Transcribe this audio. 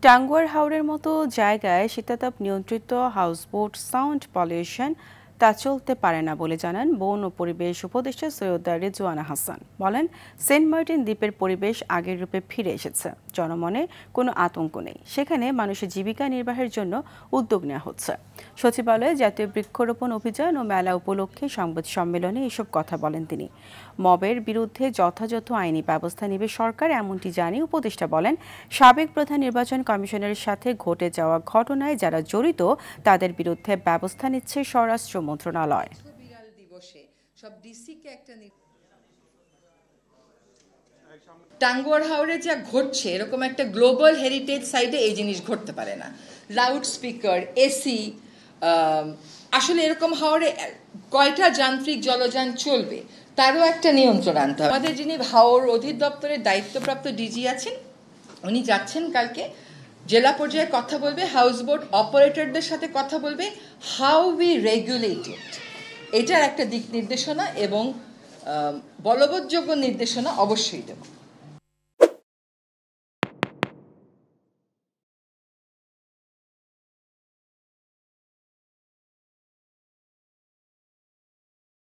টাঙ্গুয়ার হাওরের মতো জায়গায় শীতাতাপ নিয়ন্ত্রিত হাউসবোট সাউন্ড পলিউশন তা চলতে পারে না বলে জানান বন ও পরিবেশ উপদেষ্টা সৈয়দ রেজওয়ানা হাসান। বলেন, সেন্ট মার্টিন দ্বীপের পরিবেশ আগের রূপে ফিরে এসেছে, জনমনে কোনো আতঙ্ক নেই, সেখানে মানুষের জীবিকা নির্বাহের জন্য উদ্যোগ নেওয়া হচ্ছে। সচিবালয়ে জাতীয় বৃক্ষরোপণ অভিযান ও মেলা উপলক্ষে সংবাদ সম্মেলনে এসব কথা বলেন তিনি। মবের বিরুদ্ধে যথাযথ আইনি ব্যবস্থা নেবে সরকার, এমনটি জানিয়ে উপদেষ্টা বলেন, সাবেক প্রধান নির্বাচন কমিশনের সাথে ঘটে যাওয়া ঘটনায় যারা জড়িত তাদের বিরুদ্ধে ব্যবস্থা নিচ্ছে স্বরাষ্ট্র মন্ত্রণালয়। টাঙ্গুয়ার হাওরে যা ঘটছে এরকম একটা গ্লোবাল হেরিটেজ সাইটে এই জিনিস ঘটতে পারে না। লাউড স্পিকার, এসি, আসলে এরকম হাওরে কয়টা যান্ত্রিক জলযান চলবে তারও একটা নিয়ন্ত্রণ আনতে হবে। আমাদের যিনি হাওর অধিদপ্তরের দায়িত্বপ্রাপ্ত ডিজি আছেন উনি যাচ্ছেন কালকে, জেলা পর্যায়ে কথা বলবে, হাউসবোট অপারেটরদের সাথে কথা বলবে, হাউ উই রেগুলেট ইট, এটার একটা দিক নির্দেশনা এবং বলবৎযোগ্য নির্দেশনা অবশ্যই দেব।